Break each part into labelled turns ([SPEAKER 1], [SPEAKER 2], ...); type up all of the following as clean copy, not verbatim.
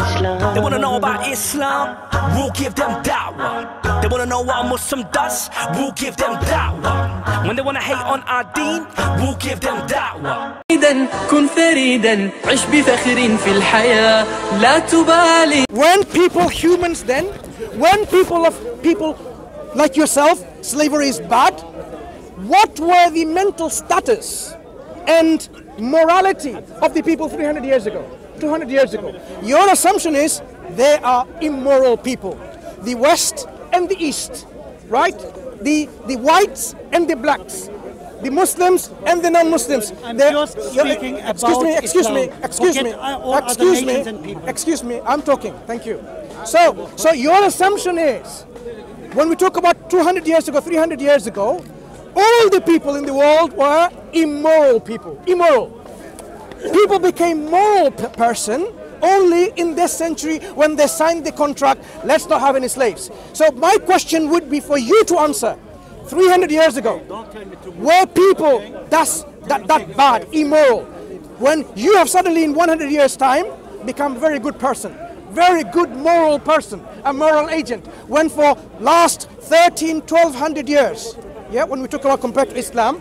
[SPEAKER 1] They wanna know about Islam, we'll give them da'wah. They wanna know what a Muslim does, we'll give them da'wah. When they wanna hate on our deen, we'll give them da'wah.
[SPEAKER 2] كن فريدا عش بفخر في الحياة لا تبالي.
[SPEAKER 3] When humans then, when people like yourself, slavery is bad, what were the mental status and morality of the people 300 years ago, 200 years ago? Your assumption is they are immoral people. The West and the East, right? The whites and the blacks. The Muslims and the non-Muslims.
[SPEAKER 4] I'm just speaking about
[SPEAKER 3] Excuse me, I'm talking, thank you. So your assumption is, when we talk about 200 years ago, 300 years ago, all the people in the world were immoral people, immoral. People became moral person only in this century when they signed the contract, let's not have any slaves. So my question would be for you to answer. 300 years ago, were people that bad, immoral, when you have suddenly in 100 years' time become a very good person, very good moral person, a moral agent, when for last 1200 years, yeah, when we talk about compared to Islam,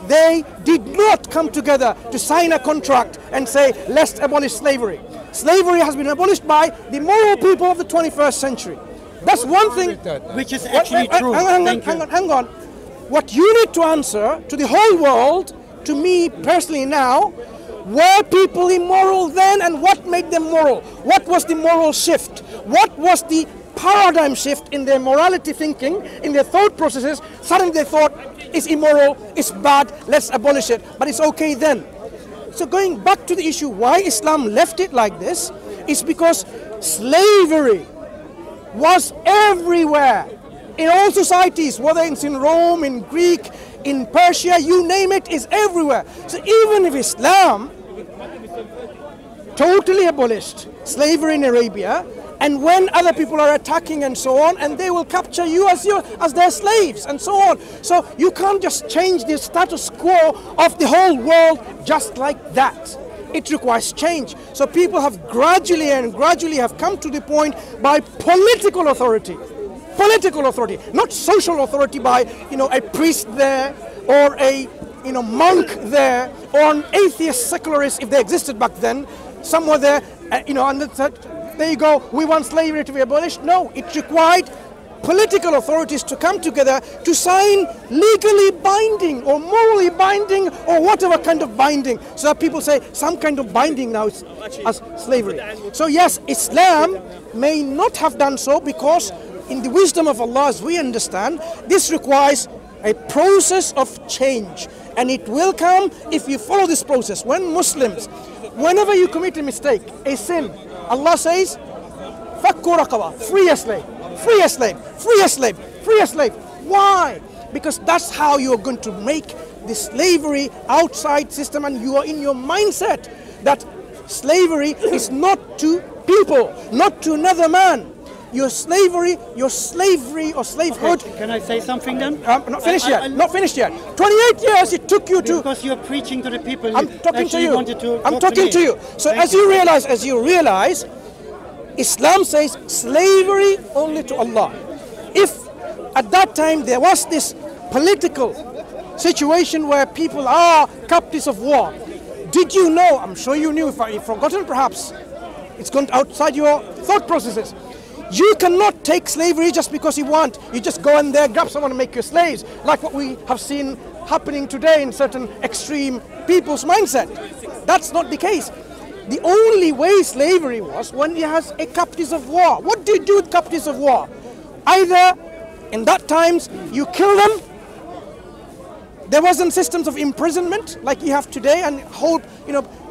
[SPEAKER 3] they did not come together to sign a contract and say, let's abolish slavery. Slavery has been abolished by the moral people of the 21st century. That's one thing.
[SPEAKER 4] Which is actually true.
[SPEAKER 3] Hang on. What you need to answer to the whole world, to me personally now, were people immoral then and what made them moral? What was the moral shift? What was the paradigm shift in their morality thinking, in their thought processes? Suddenly they thought, it's immoral, it's bad, let's abolish it, but it's okay then. So going back to the issue why Islam left it like this, is because slavery was everywhere, in all societies, whether it's in Rome, in Greek, in Persia, you name it, is everywhere. So even if Islam totally abolished slavery in Arabia, and when other people are attacking and so on, and they will capture you as their slaves and so on. So you can't just change the status quo of the whole world just like that. It requires change. So people have gradually have come to the point by political authority, not social authority by a priest there or a monk there or an atheist secularist if they existed back then, somewhere there, and they said, there you go, we want slavery to be abolished. No, it required political authorities to come together to sign legally binding or morally binding or whatever kind of binding. So that people say some kind of binding now is as slavery. So yes, Islam may not have done so because in the wisdom of Allah, as we understand, this requires a process of change. And it will come if you follow this process. When Muslims, whenever you commit a mistake, a sin, Allah says, Fakku raqaba, free a slave, free a slave, free a slave, free a slave. Why? Because that's how you're going to make the slavery outside system, and you are in your mindset that slavery is not to people, not to another man. Your slavery or slavehood.
[SPEAKER 4] Okay. Can I say something then?
[SPEAKER 3] Not finished yet. Not finished yet. 28 years it took you to.
[SPEAKER 4] Because you're preaching to the people.
[SPEAKER 3] I'm talking to you. I'm talking to you. So as you realize, Islam says slavery only to Allah. If at that time there was this political situation where people are captives of war, did you know? I'm sure you knew. If you've forgotten, perhaps it's gone outside your thought processes. You cannot take slavery just because you want. You just go in there, grab someone and make you slaves, like what we have seen happening today in certain extreme people's mindset. That's not the case. The only way slavery was when it has a captives of war. What do you do with captives of war? Either in that times you kill them. There wasn't systems of imprisonment like you have today, and whole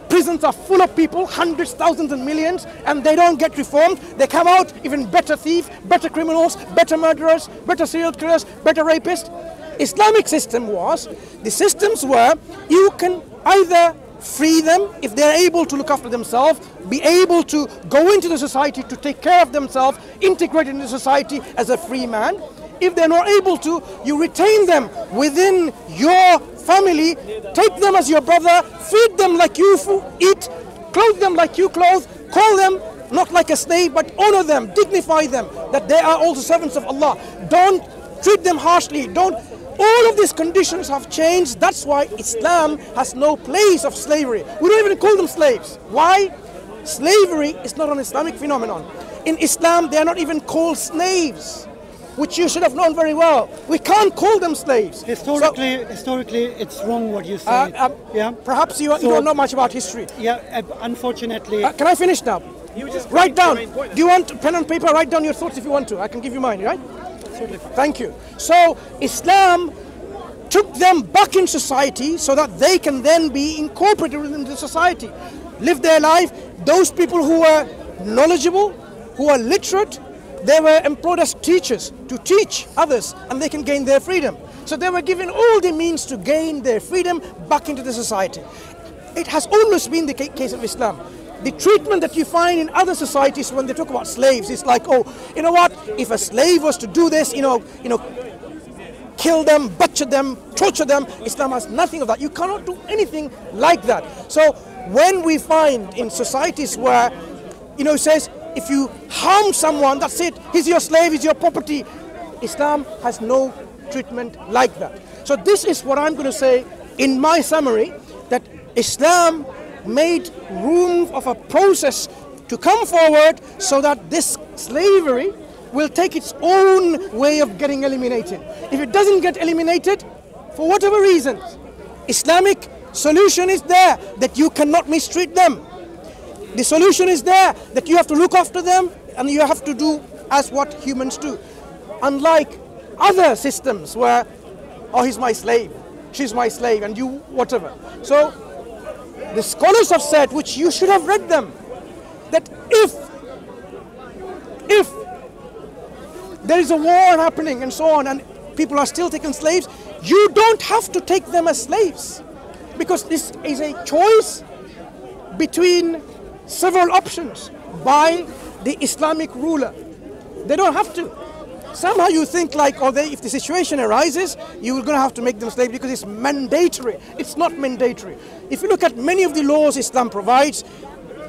[SPEAKER 3] prisons are full of people, hundreds, thousands and millions, and they don't get reformed. They come out even better thieves, better criminals, better murderers, better serial killers, better rapists. Islamic system was, the systems were, you can either free them if they're able to look after themselves, be able to go into the society to take care of themselves, integrate into society as a free man. If they're not able to, you retain them within your family, take them as your brother, feed them like you eat, clothe them like you clothe, call them not like a slave, but honor them, dignify them, that they are also servants of Allah. Don't treat them harshly. All of these conditions have changed. That's why Islam has no place of slavery. We don't even call them slaves. Why? Slavery is not an Islamic phenomenon. In Islam, they are not even called slaves, which you should have known very well. We can't call them slaves.
[SPEAKER 4] Historically, it's wrong what you say. Yeah.
[SPEAKER 3] Perhaps you don't know much about history.
[SPEAKER 4] Yeah. Unfortunately.
[SPEAKER 3] Can I finish now? Write down. Do you want pen and paper? Write down your thoughts if you want to. I can give you mine, right? Thank you. So Islam took them back in society so that they can then be incorporated into the society, live their life. Those people who were knowledgeable, who are literate, they were employed as teachers to teach others, and they can gain their freedom. So they were given all the means to gain their freedom back into the society. It has always been the case of Islam. The treatment that you find in other societies when they talk about slaves is like, oh, you know what? If a slave was to do this, kill them, butcher them, torture them, Islam has nothing of that. You cannot do anything like that. So when we find in societies where, it says, if you harm someone, that's it, he's your slave, he's your property. Islam has no treatment like that. So this is what I'm going to say in my summary, that Islam made room of a process to come forward so that this slavery will take its own way of getting eliminated. If it doesn't get eliminated, for whatever reasons, Islamic solution is there, that you cannot mistreat them. The solution is there, that you have to look after them and you have to do as what humans do. Unlike other systems where, oh, he's my slave, she's my slave, and you whatever. So the scholars have said, which you should have read them, that if there is a war happening and so on, and people are still taking slaves, you don't have to take them as slaves, because this is a choice between several options by the Islamic ruler. They don't have to. Somehow you think like, if the situation arises, you're going to have to make them slaves because it's mandatory. It's not mandatory. If you look at many of the laws Islam provides,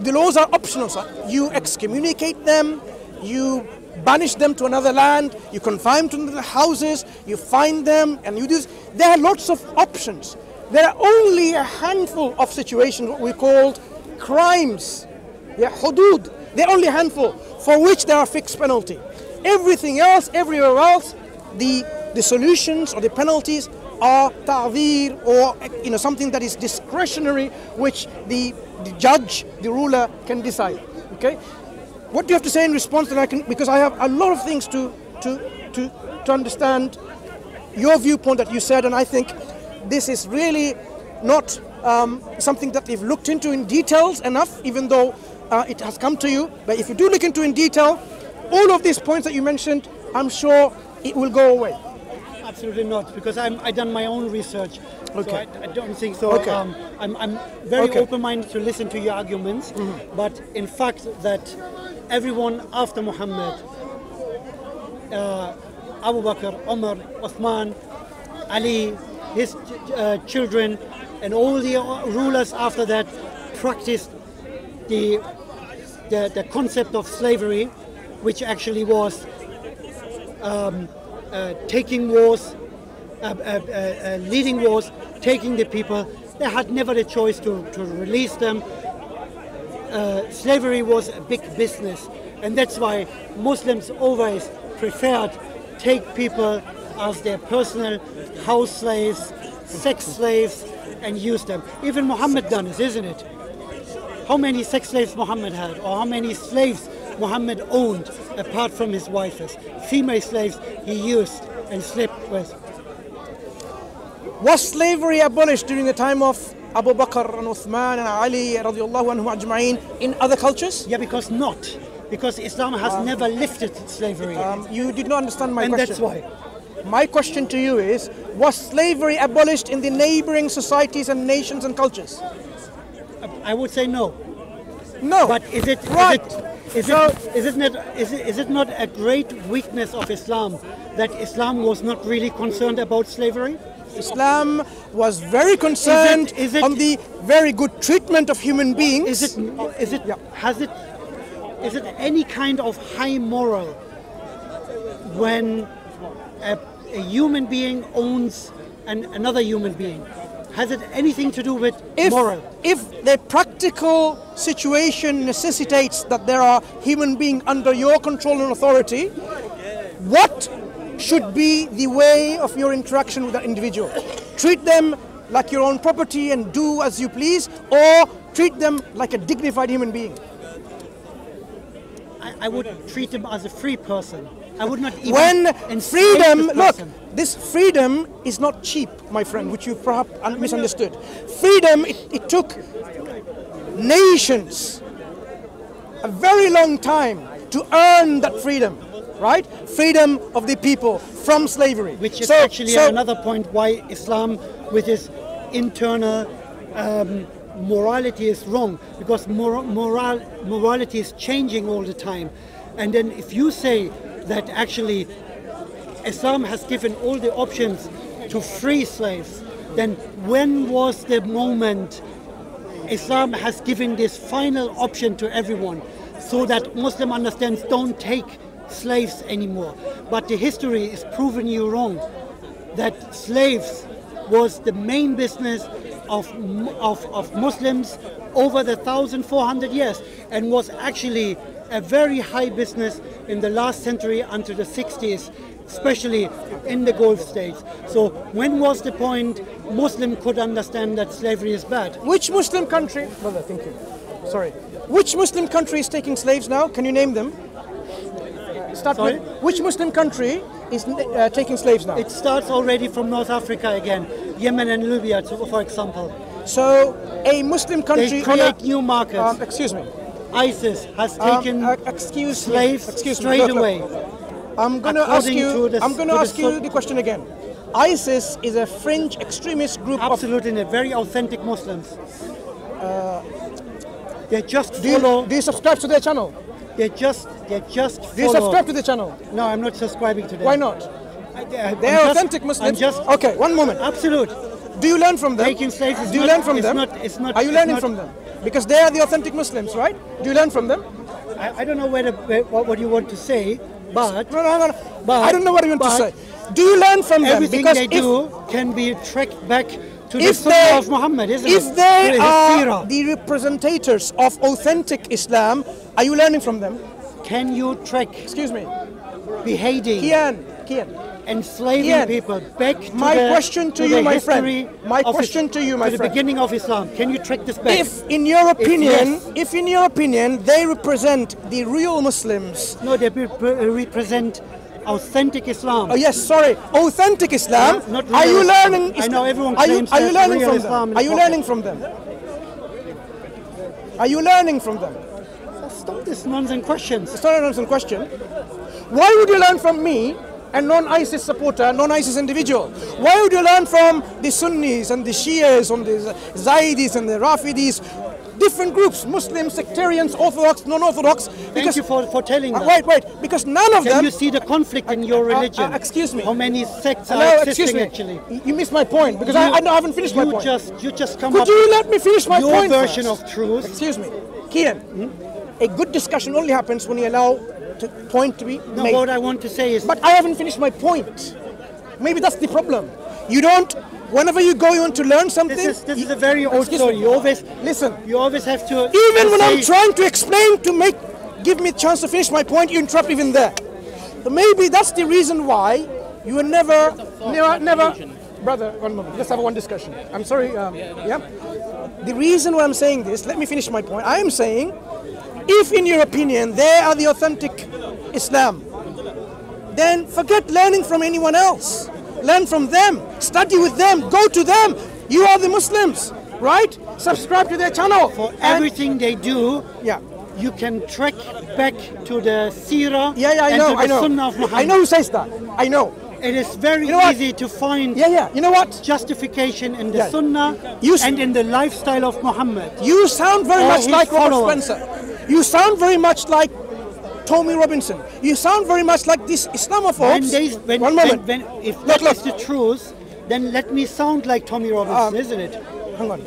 [SPEAKER 3] the laws are optional. So you excommunicate them, you banish them to another land, you confine them to the houses, you fine them, and you do this. There are lots of options. There are only a handful of situations, what we call crimes, hudud. There are only a handful for which there are fixed penalty. Everything else, everywhere else, the solutions or the penalties are ta'dhir, or something that is discretionary, which the judge, the ruler, can decide. Okay, what do you have to say in response? Because I have a lot of things to understand your viewpoint that you said, and I think this is really not something that we've looked into in details enough, even though it has come to you. But if you do look into in detail, all of these points that you mentioned, I'm sure it will go away.
[SPEAKER 4] Absolutely not, because I've done my own research.
[SPEAKER 3] Okay.
[SPEAKER 4] So I don't think so.
[SPEAKER 3] Okay.
[SPEAKER 4] I'm very open-minded to listen to your arguments, but in fact that everyone after Muhammad, Abu Bakr, Umar, Uthman, Ali, his children, and all the rulers after that practiced the concept of slavery, which actually was taking wars, leading wars, taking the people. They had never the choice to release them. Slavery was a big business, and that's why Muslims always preferred take people as their personal house slaves, sex slaves, and use them. Even Muhammad done it, isn't it? How many sex slaves Muhammad had, or how many slaves Muhammad owned, apart from his wives? Female slaves he used and slept with.
[SPEAKER 3] Was slavery abolished during the time of Abu Bakr and Uthman and Ali radiallahu anhum ajma'in in other cultures?
[SPEAKER 4] Yeah, because Islam has never lifted slavery.
[SPEAKER 3] You did not understand my
[SPEAKER 4] question.
[SPEAKER 3] And that's why. My question to you is, was slavery abolished in the neighboring societies and nations and cultures?
[SPEAKER 4] I would say no.
[SPEAKER 3] No.
[SPEAKER 4] But is it
[SPEAKER 3] right?
[SPEAKER 4] Is it not a great weakness of Islam that Islam was not really concerned about slavery?
[SPEAKER 3] Islam was very concerned on the very good treatment of human beings.
[SPEAKER 4] Has it is it any kind of high moral when a human being owns another human being? Has it anything to do with moral?
[SPEAKER 3] If the practical situation necessitates that there are human beings under your control and authority, what should be the way of your interaction with that individual? Treat them like your own property and do as you please, or treat them like a dignified human being?
[SPEAKER 4] I would treat him as a free person. I would not even
[SPEAKER 3] When freedom,
[SPEAKER 4] this
[SPEAKER 3] look,
[SPEAKER 4] person.
[SPEAKER 3] this freedom is not cheap, my friend, which you perhaps misunderstood. Freedom, it took nations a very long time to earn that freedom, right? Freedom of the people from slavery.
[SPEAKER 4] Which is actually another point why Islam, with its internal morality, is wrong, because morality is changing all the time. And then if you say that actually Islam has given all the options to free slaves, then when was the moment Islam has given this final option to everyone, so that Muslim understands don't take slaves anymore? But the history is proving you wrong, that slaves was the main business of Muslims over the 1,400 years, and was actually a very high business in the last century until the 60s, especially in the Gulf states. So when was the point Muslim could understand that slavery is bad?
[SPEAKER 3] Which Muslim country, brother, thank you, sorry. Which Muslim country is taking slaves now? Can you name them? Start with, which Muslim country is taking slaves now?
[SPEAKER 4] It starts already from North Africa again, Yemen and Libya, for example.
[SPEAKER 3] So a Muslim country...
[SPEAKER 4] They create new markets.
[SPEAKER 3] Excuse me.
[SPEAKER 4] ISIS has taken slaves straight away.
[SPEAKER 3] I'm going to ask you the question again. ISIS is a fringe extremist group.
[SPEAKER 4] Absolutely, very authentic Muslims. They just
[SPEAKER 3] follow. Do you subscribe to their channel?
[SPEAKER 4] They just follow.
[SPEAKER 3] Do you subscribe to the channel?
[SPEAKER 4] No, I'm not subscribing to them.
[SPEAKER 3] Why not? They're authentic Muslims. Okay, one moment.
[SPEAKER 4] Absolute.
[SPEAKER 3] Do you learn from them?
[SPEAKER 4] Taking slaves is
[SPEAKER 3] Do you learn from them? Are you learning from them? Because they are the authentic Muslims, right? Do you learn from them?
[SPEAKER 4] I don't know what you want to say, but...
[SPEAKER 3] No. But I don't know what you want to say. Do you learn from them?
[SPEAKER 4] Everything
[SPEAKER 3] because
[SPEAKER 4] they do can be tracked back to the Sunnah of Muhammad, isn't it?
[SPEAKER 3] If they are the representators of authentic Islam, are you learning from them?
[SPEAKER 4] Can you track...
[SPEAKER 3] Excuse me.
[SPEAKER 4] Beheading.
[SPEAKER 3] Kian.
[SPEAKER 4] Enslaving people back to
[SPEAKER 3] my question to you, my friend. My question to you, my friend.
[SPEAKER 4] To the beginning of Islam. Can you track this back?
[SPEAKER 3] If in your opinion, they represent the real Muslims.
[SPEAKER 4] No, they represent authentic Islam.
[SPEAKER 3] Oh yes, sorry, authentic Islam.
[SPEAKER 4] Not real
[SPEAKER 3] are you
[SPEAKER 4] Islam.
[SPEAKER 3] learning?
[SPEAKER 4] I know everyone
[SPEAKER 3] Are
[SPEAKER 4] claims
[SPEAKER 3] you learning from
[SPEAKER 4] Islam
[SPEAKER 3] them? Are you learning from them? Are you learning from them?
[SPEAKER 4] Stop this nonsense questions.
[SPEAKER 3] It's not a nonsense question. Why would you learn from me, a non-ISIS supporter, non-ISIS individual? Why would you learn from the Sunnis and the Shias and the Zaydis and the Rafidis? Different groups, Muslims, sectarians, Orthodox, non-Orthodox.
[SPEAKER 4] Thank you for telling that.
[SPEAKER 3] Wait, because none of them...
[SPEAKER 4] Can you see the conflict in your religion?
[SPEAKER 3] Excuse me.
[SPEAKER 4] How many sects are existing actually?
[SPEAKER 3] You missed my point, because I haven't finished my point.
[SPEAKER 4] You just come
[SPEAKER 3] Could
[SPEAKER 4] up
[SPEAKER 3] you let me finish my
[SPEAKER 4] your
[SPEAKER 3] point
[SPEAKER 4] version
[SPEAKER 3] first?
[SPEAKER 4] of truth.
[SPEAKER 3] Excuse me. Kian, a good discussion only happens when you allow the point to be made.
[SPEAKER 4] No, what I want to say is...
[SPEAKER 3] But I haven't finished my point. Maybe that's the problem. You don't... Whenever you go, you want to learn something.
[SPEAKER 4] This is a very old story. You always
[SPEAKER 3] listen.
[SPEAKER 4] You always have to.
[SPEAKER 3] Even when I'm trying to explain give me a chance to finish my point, you interrupt even there. So maybe that's the reason why you were never. Brother, one moment. Let's have one discussion. I'm sorry. Yeah. The reason why I'm saying this, let me finish my point. I am saying, if in your opinion they are the authentic Islam, then forget learning from anyone else. Learn from them, study with them, go to them. You are the Muslims, right? Subscribe to their channel.
[SPEAKER 4] For everything they do, you can track back to the Seerah and to the Sunnah of Muhammad.
[SPEAKER 3] I know who says that. I know.
[SPEAKER 4] It is very easy to find
[SPEAKER 3] you know what?
[SPEAKER 4] Justification in the Sunnah and in the lifestyle of Muhammad.
[SPEAKER 3] You sound very much like Robert Spencer. You sound very much like Tommy Robinson. You sound very much like these Islamophobes.
[SPEAKER 4] If that's the truth, then let me sound like Tommy Robinson, isn't it?
[SPEAKER 3] Hang on.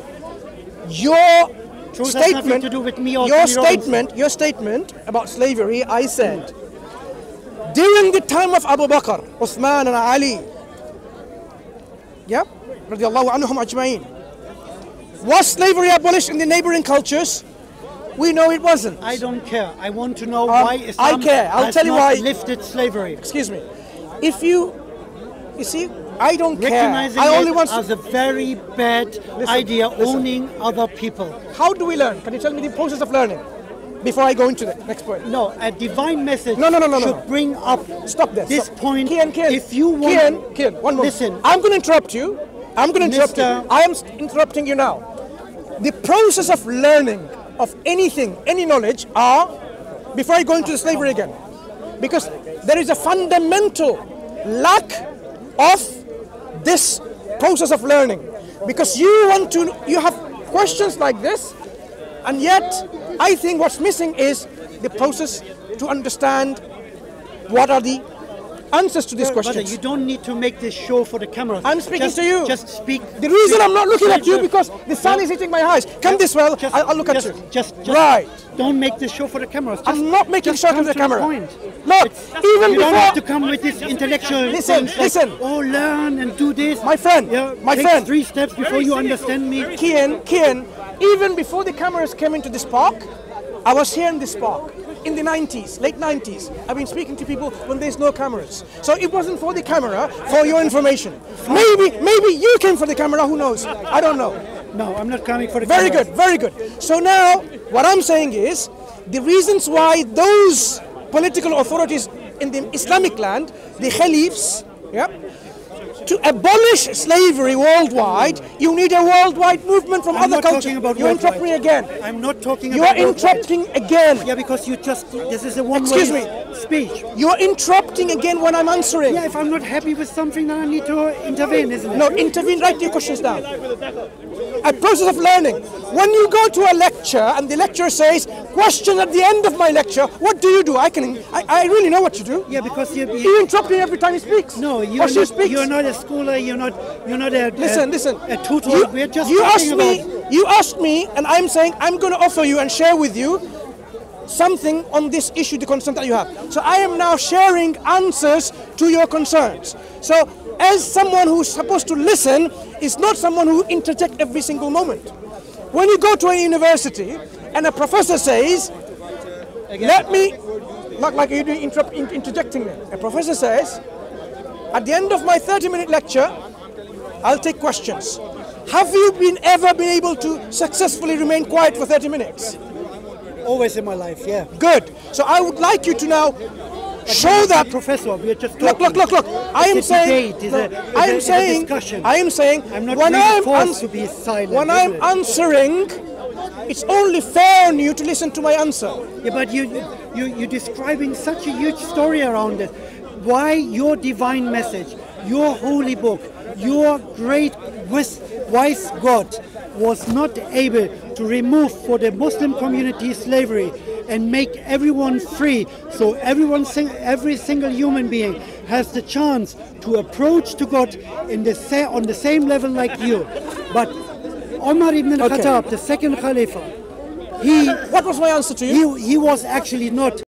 [SPEAKER 3] Your
[SPEAKER 4] Truth has nothing to do with me or
[SPEAKER 3] your statement about slavery, I said, during the time of Abu Bakr, Uthman and Ali, yeah, radiallahu anhum ajma'in, was slavery abolished in the neighboring cultures? We know it wasn't.
[SPEAKER 4] I don't care. I want to know why Islam
[SPEAKER 3] I care. I'll
[SPEAKER 4] has
[SPEAKER 3] tell you
[SPEAKER 4] not
[SPEAKER 3] why.
[SPEAKER 4] lifted slavery.
[SPEAKER 3] Excuse me. If you see, I don't care.
[SPEAKER 4] Recognizing
[SPEAKER 3] I only
[SPEAKER 4] it
[SPEAKER 3] want
[SPEAKER 4] as a very bad idea, owning other people.
[SPEAKER 3] How do we learn? Can you tell me the process of learning before I go into the next point?
[SPEAKER 4] No, a divine message
[SPEAKER 3] No.
[SPEAKER 4] should bring up
[SPEAKER 3] Stop there.
[SPEAKER 4] this
[SPEAKER 3] Stop.
[SPEAKER 4] point.
[SPEAKER 3] Kian,
[SPEAKER 4] If you want,
[SPEAKER 3] Kian, one more.
[SPEAKER 4] Listen.
[SPEAKER 3] I'm going to interrupt you. I'm going to interrupt you. I am interrupting you now. The process of learning of anything, any knowledge, before I go into the slavery again, because there is a fundamental lack of this process of learning. Because you have questions like this, and yet I think what's missing is the process to understand what are the answers to these questions.
[SPEAKER 4] Brother, you don't need to make this show for the cameras.
[SPEAKER 3] I'm speaking to you.
[SPEAKER 4] Just speak.
[SPEAKER 3] The reason I'm not looking at you because the sun is hitting my eyes. Come this way, I'll look at you.
[SPEAKER 4] Just
[SPEAKER 3] right.
[SPEAKER 4] Don't make this show for the cameras.
[SPEAKER 3] I'm not making show for the camera. Look, even
[SPEAKER 4] you
[SPEAKER 3] before.
[SPEAKER 4] don't have to come with this intellectual.
[SPEAKER 3] Listen.
[SPEAKER 4] Oh, learn and do this.
[SPEAKER 3] My friend.
[SPEAKER 4] Take 3 steps before you understand me.
[SPEAKER 3] Kian, even before the cameras came into this park, I was here in this park. In the 90s, late 90s, I've been speaking to people when there's no cameras. So it wasn't for the camera, for your information. Maybe you came for the camera, who knows? I don't know.
[SPEAKER 4] No, I'm not coming for the
[SPEAKER 3] camera. Very
[SPEAKER 4] camera.
[SPEAKER 3] good. So now, what I'm saying is, the reasons why those political authorities in the Islamic land, the caliphs, to abolish slavery worldwide, you need a worldwide movement from other cultures. You interrupt me again.
[SPEAKER 4] I'm not talking
[SPEAKER 3] you
[SPEAKER 4] about
[SPEAKER 3] You are interrupting again.
[SPEAKER 4] Yeah, because this is a one-way speech.
[SPEAKER 3] You are interrupting again when I'm answering.
[SPEAKER 4] Yeah, if I'm not happy with something, then I need to intervene, isn't it?
[SPEAKER 3] No, intervene, write your questions down. A process of learning. When you go to a lecture and the lecturer says, question at the end of my lecture, what do you do? I really know what you do.
[SPEAKER 4] Yeah, because you
[SPEAKER 3] interrupt me every time he speaks.
[SPEAKER 4] No, you're not a schooler, you're not a
[SPEAKER 3] listen.
[SPEAKER 4] A tutor. We're just
[SPEAKER 3] you asked me, and I'm saying I'm going to offer you and share with you something on this issue, the concern that you have. So I am now sharing answers to your concerns. So as someone who's supposed to listen, is not someone who interjects every single moment. When you go to a university and a professor says, let me, like you're interjecting me. A professor says, at the end of my 30-minute lecture, I'll take questions. Have you ever been able to successfully remain quiet for 30 minutes?
[SPEAKER 4] Always in my life, yeah.
[SPEAKER 3] Good. So I would like you to now show that.
[SPEAKER 4] Professor, we are just talking.
[SPEAKER 3] Look. I am saying.
[SPEAKER 4] I'm not really forced to be silent.
[SPEAKER 3] When I'm answering, it's only fair on you to listen to my answer.
[SPEAKER 4] Yeah, but you're describing such a huge story around it. Why your divine message, your holy book, your great wise God was not able to remove for the Muslim community slavery and make everyone free, so every single human being has the chance to approach to God on the same level like you. But Umar ibn al-Khattab, the second Khalifa,
[SPEAKER 3] what was my answer to you?
[SPEAKER 4] He was actually not